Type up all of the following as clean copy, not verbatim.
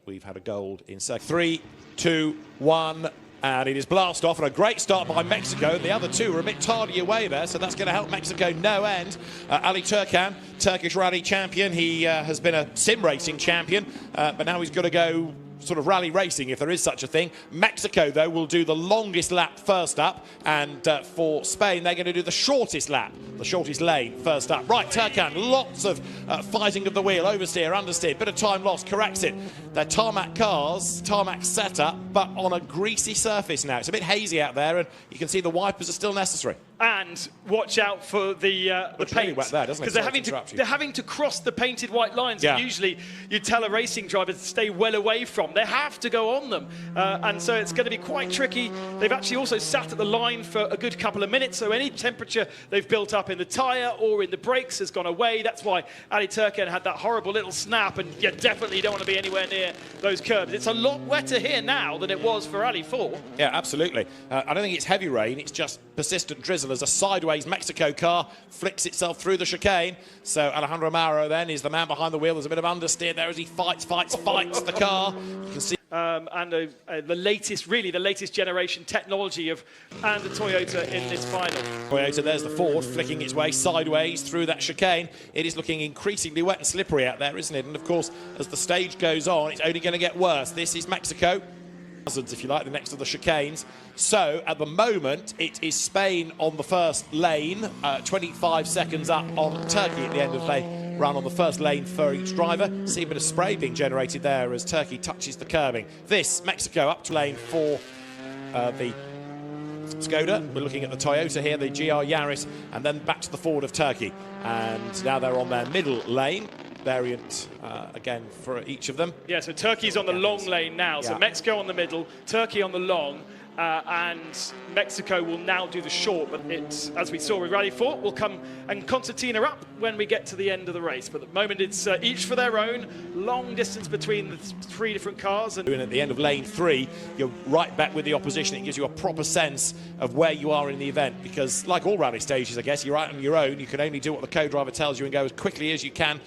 we've had a gold in second. 3, 2, 1. And it is blast off, and a great start by Mexico. The other two are a bit tardy away there, so that's going to help Mexico no end. Ali Turkan, Turkish rally champion. He has been a sim racing champion, but now he's got to go sort of rally racing, if there is such a thing. Mexico, though, will do the longest lap first up, and for Spain, they're going to do the shortest lap, the shortest lane first up. Right, Turkan, lots of fighting of the wheel, oversteer, understeer, bit of time lost, corrects it. They're tarmac cars, tarmac setup, but on a greasy surface now. It's a bit hazy out there, and you can see the wipers are still necessary. And watch out for the paint, really wet there, doesn't it? Because they're having to cross the painted white lines. Yeah. And usually you tell a racing driver to stay well away from. They have to go on them, and so it's going to be quite tricky. They've actually also sat at the line for a good couple of minutes, so any temperature they've built up in the tyre or in the brakes has gone away. That's why Ali Turkan had that horrible little snap, and you definitely don't want to be anywhere near those curbs. It's a lot wetter here now than it was for Ali 4. Yeah, absolutely. I don't think it's heavy rain, it's just persistent drizzle as a sideways Mexico car flicks itself through the chicane. So Alejandro Mauro then is the man behind the wheel. There's a bit of understeer there as he fights the car. You can see the latest generation technology and the Toyota in this final. Toyota, there's the Ford flicking its way sideways through that chicane. It is looking increasingly wet and slippery out there, isn't it? And of course, as the stage goes on, it's only going to get worse. This is Mexico, if you like, the next of the chicanes. So at the moment it is Spain on the first lane, 25 seconds up on Turkey at the end of the run on the first lane for each driver. See a bit of spray being generated there as Turkey touches the curbing. This Mexico up to lane for the Skoda. We're looking at the Toyota here, the GR Yaris, and then back to the Ford of Turkey. And now they're on their middle lane. Variant again for each of them. Yeah, so Turkey's on the long lane now. So Mexico on the middle, Turkey on the long, and Mexico will now do the short. But it's, as we saw with Rally 4, will come and concertina up when we get to the end of the race. But at the moment, it's each for their own. Long distance between the three different cars. And at the end of lane 3, you're right back with the opposition. It gives you a proper sense of where you are in the event, because like all rally stages, I guess, you're out on your own. You can only do what the co-driver tells you and go as quickly as you can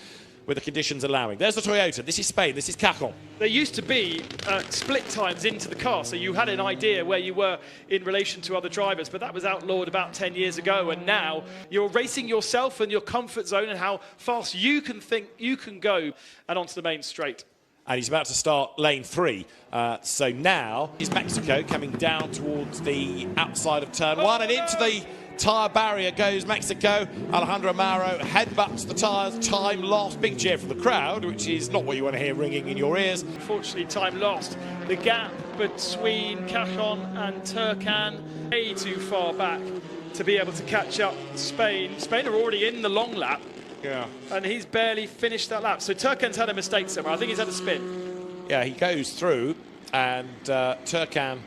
with the conditions allowing. There's the Toyota, this is Spain, this is Cajon. There used to be split times into the car, so you had an idea where you were in relation to other drivers, but that was outlawed about 10 years ago, and now you're racing yourself and your comfort zone and how fast you can think you can go and onto the main straight. And he's about to start lane 3. So now is Mexico coming down towards the outside of turn 1 and into the tyre barrier goes Mexico. Alejandro Mauro headbutts the tyres, time lost. Big cheer from the crowd, which is not what you want to hear ringing in your ears. Unfortunately, time lost. The gap between Cajon and Turkan way too far back to be able to catch up Spain. Spain are already in the long lap. Yeah. And he's barely finished that lap. So Turkan's had a mistake somewhere. I think he's had a spin. Yeah, he goes through, and Turkan,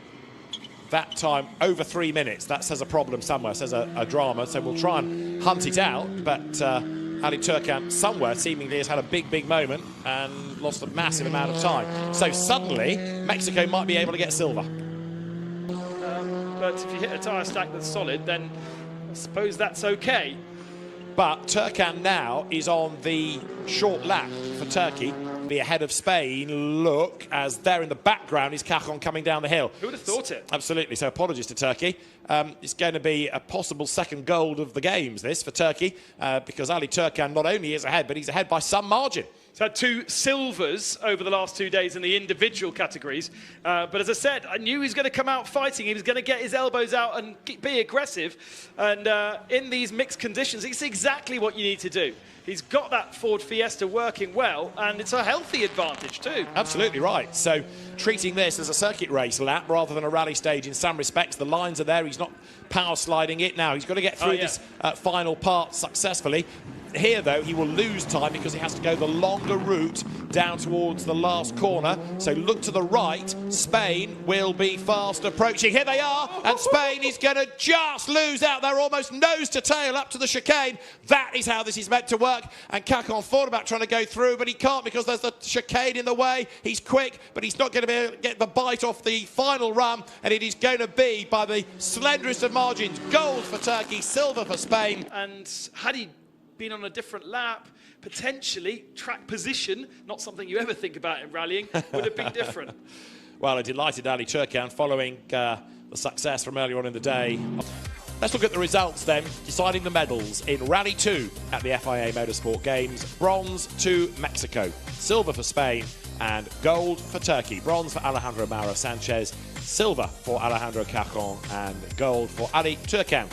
that time over 3 minutes. That says a problem somewhere, says a drama. So we'll try and hunt it out. But Ali Turkan somewhere seemingly has had a big moment and lost a massive amount of time. So suddenly Mexico might be able to get silver. But if you hit a tyre stack that's solid, then I suppose that's okay. But Turkan now is on the short lap for Turkey. Be ahead of Spain. Look, as there in the background is Cajon coming down the hill. Who would have thought it? Absolutely. So apologies to Turkey. It's going to be a possible second gold of the games, this, for Turkey, because Ali Turkan not only is ahead, but he's ahead by some margin. He's had 2 silvers over the last 2 days in the individual categories. But as I said, I knew he was going to come out fighting. He was going to get his elbows out and be aggressive. And in these mixed conditions, it's exactly what you need to do. He's got that Ford Fiesta working well, and it's a healthy advantage too. Absolutely right. So treating this as a circuit race lap rather than a rally stage in some respects. The lines are there. He's not power sliding it now. He's got to get through this final part successfully. Here, though, he will lose time because he has to go the longer route down towards the last corner. So look to the right. Spain will be fast approaching. Here they are, and Spain is going to just lose out. They're almost nose to tail up to the chicane. That is how this is meant to work. And Cajon thought about trying to go through, but he can't because there's the chicane in the way. He's quick, but he's not going to be able to get the bite off the final run. And it is going to be, by the slenderest of margins, gold for Turkey, silver for Spain. And had he been on a different lap, potentially track position, not something you ever think about in rallying, would have been different. Well, a delighted Ali Turkan following the success from earlier on in the day. Let's look at the results then, deciding the medals in Rally 2 at the FIA Motorsport Games. Bronze to Mexico, silver for Spain, and gold for Turkey. Bronze for Alejandro Mauro Sanchez, silver for Alejandro Cajon, and gold for Ali Turkan.